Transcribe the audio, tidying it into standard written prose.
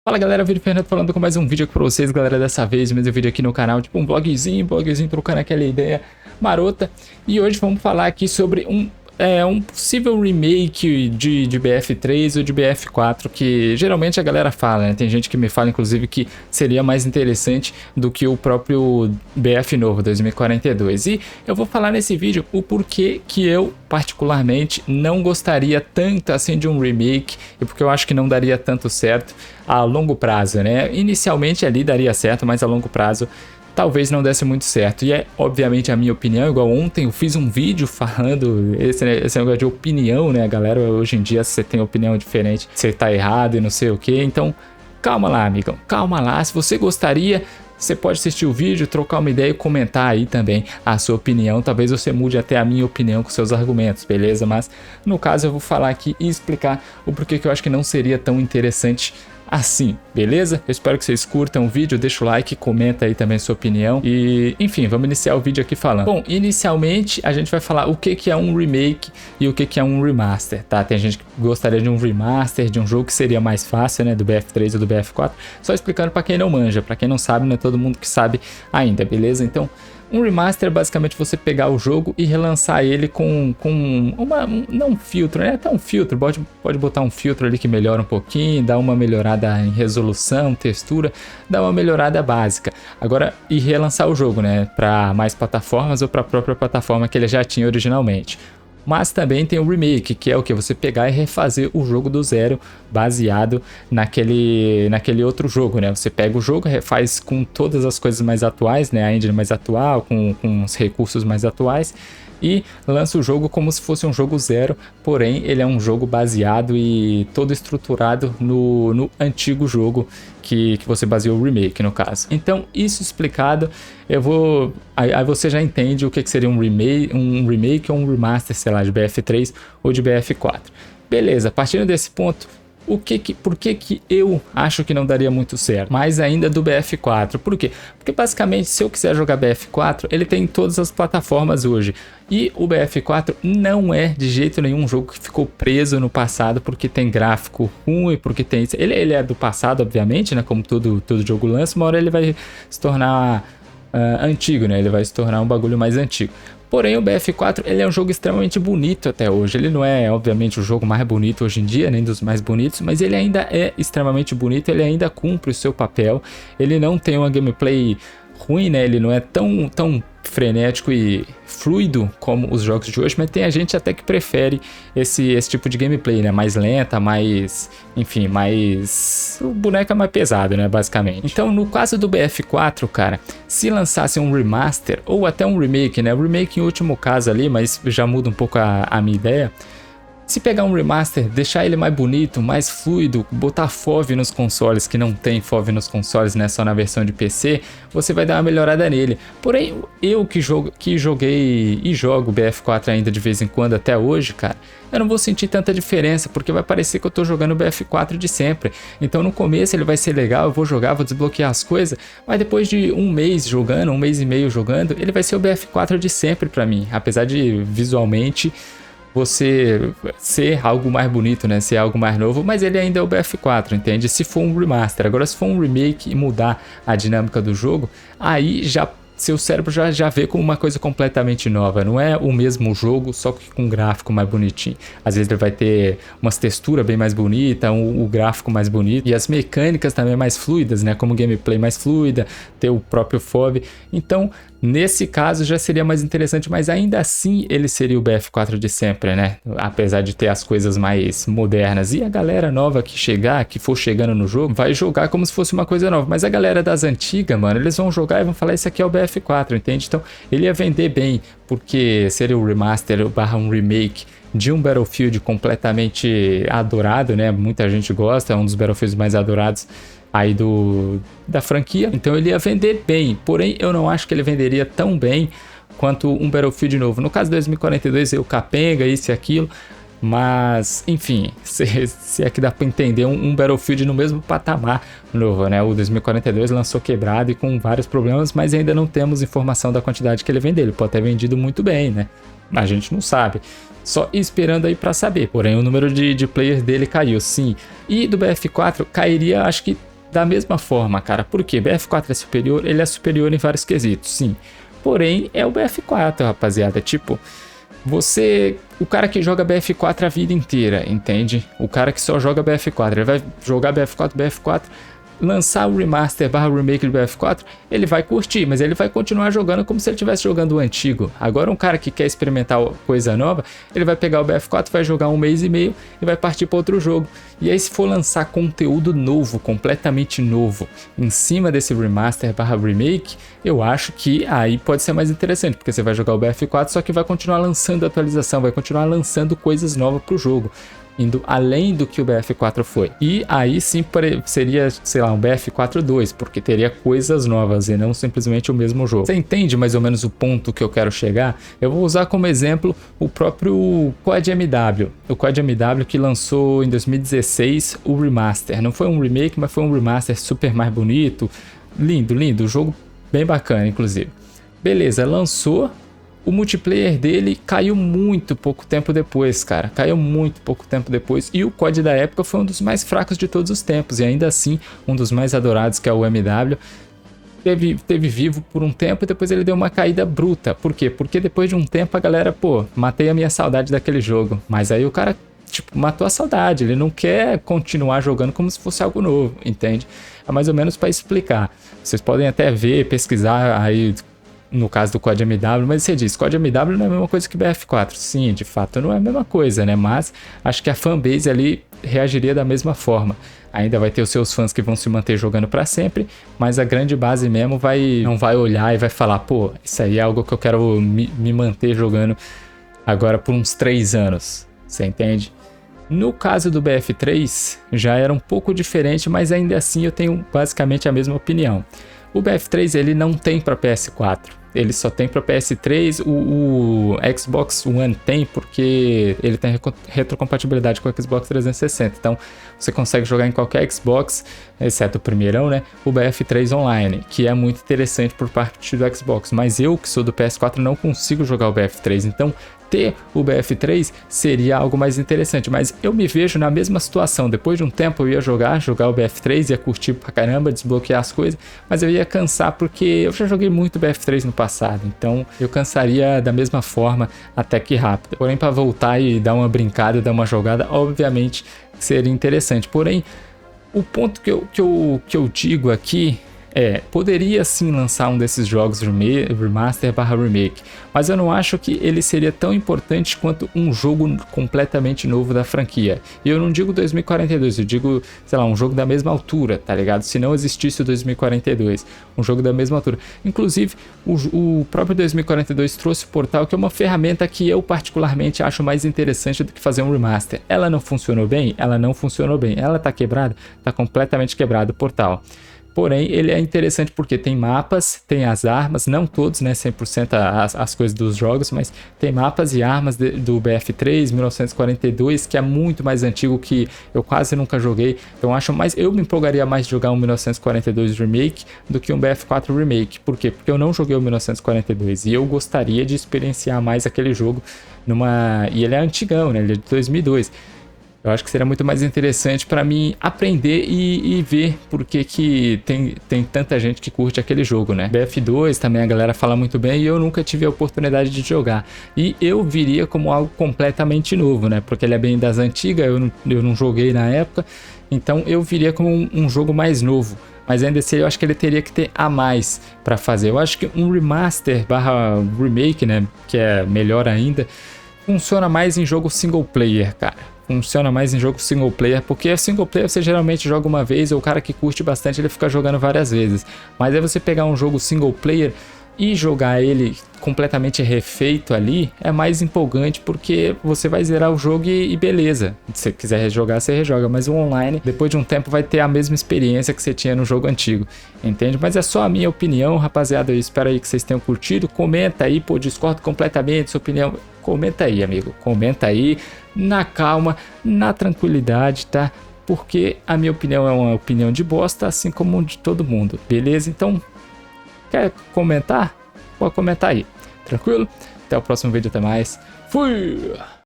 Fala galera, Vídeo Fernando falando com mais um vídeo aqui pra vocês, galera. Dessa vez, mais um vídeo aqui no canal, tipo um vlogzinho trocando aquela ideia marota. E hoje vamos falar aqui sobre um possível remake de BF3 ou de BF4, que geralmente a galera fala, né? Tem gente que me fala, inclusive, que seria mais interessante do que o próprio BF novo, 2042. E eu vou falar nesse vídeo o porquê que eu, particularmente, não gostaria tanto assim de um remake, e porque eu acho que não daria tanto certo a longo prazo, né? Inicialmente ali daria certo, mas a longo prazo talvez não desse muito certo. E é obviamente a minha opinião. Igual ontem eu fiz um vídeo falando esse negócio de opinião, né, galera? Hoje em dia você tem opinião diferente, você tá errado e não sei o que. Então calma lá, amigão, calma lá. Se você gostaria, você pode assistir o vídeo, trocar uma ideia e comentar aí também a sua opinião. Talvez você mude até a minha opinião com seus argumentos, beleza? Mas no caso eu vou falar aqui e explicar o porquê que eu acho que não seria tão interessante assim, beleza? Eu espero que vocês curtam o vídeo, deixa o like, comenta aí também a sua opinião e, enfim, vamos iniciar o vídeo aqui falando. Bom, inicialmente a gente vai falar o que é um remake e o que é um remaster, tá? Tem gente que gostaria de um remaster, de um jogo que seria mais fácil, né, do BF3 ou do BF4, só explicando pra quem não manja, pra quem não sabe, não é todo mundo que sabe ainda, beleza? Então, um remaster é basicamente você pegar o jogo e relançar ele com não um filtro, né? Até um filtro, pode botar um filtro ali que melhora um pouquinho, dá uma melhorada em resolução, textura, dá uma melhorada básica. Agora, e relançar o jogo, né? Para mais plataformas ou para a própria plataforma que ele já tinha originalmente. Mas também tem o remake, que é o que? Você pegar e refazer o jogo do zero, baseado naquele outro jogo, né? Você pega o jogo, refaz com todas as coisas mais atuais, né? A engine mais atual, com os recursos mais atuais, e lança o jogo como se fosse um jogo zero, porém ele é um jogo baseado e todo estruturado no antigo jogo que você baseou o remake, no caso. Então, isso explicado, aí você já entende o que seria um remake ou um remaster, sei lá, de BF3 ou de BF4. Beleza, partindo desse ponto, por que eu acho que não daria muito certo? Mais ainda do BF4. Por quê? Porque basicamente, se eu quiser jogar BF4, ele tem em todas as plataformas hoje. E o BF4 não é de jeito nenhum um jogo que ficou preso no passado porque tem gráfico ruim, porque tem... Ele é do passado, obviamente, né? Como todo jogo lança, uma hora ele vai se tornar antigo, né? Ele vai se tornar um bagulho mais antigo. Porém, o BF4 ele é um jogo extremamente bonito até hoje. Ele não é, obviamente, o jogo mais bonito hoje em dia, nem dos mais bonitos, mas ele ainda é extremamente bonito, ele ainda cumpre o seu papel. Ele não tem uma gameplay ruim, né? Ele não é tão frenético e fluido como os jogos de hoje, mas tem a gente até que prefere esse tipo de gameplay, né? Mais lenta, mais... enfim, mais... o boneco é mais pesado, né? Basicamente. Então, no caso do BF4, cara, se lançasse um remaster ou até um remake, né? O remake em último caso ali, mas já muda um pouco a minha ideia. Se pegar um remaster, deixar ele mais bonito, mais fluido, botar FOV nos consoles, que não tem FOV nos consoles, né, só na versão de PC, você vai dar uma melhorada nele. Porém, eu que joguei e jogo BF4 ainda de vez em quando até hoje, cara, eu não vou sentir tanta diferença, porque vai parecer que eu tô jogando o BF4 de sempre. Então no começo ele vai ser legal, eu vou jogar, vou desbloquear as coisas, mas depois de um mês jogando, um mês e meio jogando, ele vai ser o BF4 de sempre pra mim, apesar de visualmente você ser algo mais bonito, né? Ser algo mais novo, mas ele ainda é o BF4, entende? Se for um remaster. Agora, se for um remake e mudar a dinâmica do jogo, aí já seu cérebro já vê como uma coisa completamente nova. Não é o mesmo jogo, só que com um gráfico mais bonitinho. Às vezes ele vai ter umas texturas bem mais bonitas, o gráfico mais bonito e as mecânicas também mais fluidas, né? Como gameplay mais fluida, ter o próprio FOV. Então, nesse caso já seria mais interessante, mas ainda assim ele seria o BF4 de sempre, né? Apesar de ter as coisas mais modernas. E a galera nova que for chegando no jogo, vai jogar como se fosse uma coisa nova. Mas a galera das antigas, mano, eles vão jogar e vão falar, isso aqui é o BF4, entende? Então ele ia vender bem, porque seria o remaster barra um remake de um Battlefield completamente adorado, né? Muita gente gosta, é um dos Battlefields mais adorados aí da franquia, então ele ia vender bem, porém eu não acho que ele venderia tão bem quanto um Battlefield novo. No caso do 2042 eu capenga, isso e aquilo, mas enfim, se é que dá para entender um Battlefield no mesmo patamar novo, né? O 2042 lançou quebrado e com vários problemas, mas ainda não temos informação da quantidade que ele vendeu. Ele pode ter vendido muito bem, né? A gente não sabe. Só esperando aí para saber. Porém, o número de players dele caiu, sim. E do BF4 cairia, acho que da mesma forma, cara. Por quê? BF4 é superior, ele é superior em vários quesitos, sim. Porém, é o BF4, rapaziada. Tipo, o cara que joga BF4 a vida inteira, entende? O cara que só joga BF4, ele vai jogar BF4, lançar o remaster / remake do BF4, ele vai curtir, mas ele vai continuar jogando como se ele estivesse jogando o antigo. Agora um cara que quer experimentar coisa nova, ele vai pegar o BF4, vai jogar 1 mês e meio e vai partir para outro jogo. E aí se for lançar conteúdo novo, completamente novo, em cima desse remaster / remake, eu acho que aí pode ser mais interessante, porque você vai jogar o BF4, só que vai continuar lançando atualização, vai continuar lançando coisas novas para o jogo, indo além do que o BF4 foi. E aí sim seria, sei lá, um BF4 2, porque teria coisas novas e não simplesmente o mesmo jogo. Você entende mais ou menos o ponto que eu quero chegar? Eu vou usar como exemplo o próprio COD MW. O COD MW que lançou em 2016 o remaster. Não foi um remake, mas foi um remaster super mais bonito. Lindo, lindo. O jogo bem bacana, inclusive. Beleza, lançou. O multiplayer dele caiu muito pouco tempo depois, cara. Caiu muito pouco tempo depois. E o COD da época foi um dos mais fracos de todos os tempos. E ainda assim, um dos mais adorados, que é o MW, teve vivo por um tempo e depois ele deu uma caída bruta. Por quê? Porque depois de um tempo a galera, pô, matei a minha saudade daquele jogo. Mas aí o cara, tipo, matou a saudade. Ele não quer continuar jogando como se fosse algo novo, entende? É mais ou menos para explicar. Vocês podem até ver, pesquisar aí no caso do COD MW, mas você diz, COD MW não é a mesma coisa que BF4. Sim, de fato não é a mesma coisa, né? Mas acho que a fanbase ali reagiria da mesma forma. Ainda vai ter os seus fãs que vão se manter jogando para sempre, mas a grande base mesmo não vai olhar e vai falar, pô, isso aí é algo que eu quero me manter jogando agora por uns 3 anos. Você entende? No caso do BF3, já era um pouco diferente, mas ainda assim eu tenho basicamente a mesma opinião. O BF3 ele não tem para PS4, ele só tem para PS3, o Xbox One tem porque ele tem retrocompatibilidade com o Xbox 360, então você consegue jogar em qualquer Xbox, exceto o primeirão, né, o BF3 online, que é muito interessante por parte do Xbox, mas eu que sou do PS4 não consigo jogar o BF3, então ter o BF3 seria algo mais interessante, mas eu me vejo na mesma situação. Depois de um tempo eu ia jogar o BF3, ia curtir pra caramba, desbloquear as coisas, mas eu ia cansar porque eu já joguei muito BF3 no passado, então eu cansaria da mesma forma até que rápido. Porém, para voltar e dar uma brincada, dar uma jogada, obviamente seria interessante. Porém, o ponto que eu digo aqui poderia sim lançar um desses jogos remaster / remake, mas eu não acho que ele seria tão importante quanto um jogo completamente novo da franquia. E eu não digo 2042, eu digo, sei lá, um jogo da mesma altura, tá ligado? Se não existisse o 2042, um jogo da mesma altura. Inclusive, o próprio 2042 trouxe o Portal, que é uma ferramenta que eu particularmente acho mais interessante do que fazer um remaster. Ela não funcionou bem? Ela não funcionou bem. Ela tá quebrada? Tá completamente quebrado o Portal. Porém, ele é interessante porque tem mapas, tem as armas, não todos, né, 100% as coisas dos jogos, mas tem mapas e armas do BF3, 1942, que é muito mais antigo, que eu quase nunca joguei. Então eu me empolgaria mais de jogar um 1942 Remake do que um BF4 Remake. Por quê? Porque eu não joguei o 1942 e eu gostaria de experienciar mais aquele jogo e ele é antigão, né, ele é de 2002. Eu acho que seria muito mais interessante para mim aprender e ver por que tem tanta gente que curte aquele jogo, né? BF2 também a galera fala muito bem e eu nunca tive a oportunidade de jogar. E eu viria como algo completamente novo, né? Porque ele é bem das antigas, eu não joguei na época, então eu viria como um jogo mais novo. Mas ainda assim eu acho que ele teria que ter a mais para fazer. Eu acho que um remaster / remake, né? Que é melhor ainda, funciona mais em jogo single player, cara. Funciona mais em jogo single player, porque single player você geralmente joga uma vez, ou o cara que curte bastante ele fica jogando várias vezes. Mas aí você pegar um jogo single player e jogar ele completamente refeito ali, é mais empolgante, porque você vai zerar o jogo e beleza. Se você quiser rejogar, você rejoga, mas o online, depois de um tempo, vai ter a mesma experiência que você tinha no jogo antigo, entende? Mas é só a minha opinião, rapaziada, eu espero aí que vocês tenham curtido, comenta aí, pô, discordo completamente, sua opinião, comenta aí, amigo, comenta aí, na calma, na tranquilidade, tá? Porque a minha opinião é uma opinião de bosta, assim como de todo mundo, beleza? Então, quer comentar? Pode comentar aí, tranquilo? Até o próximo vídeo, até mais. Fui!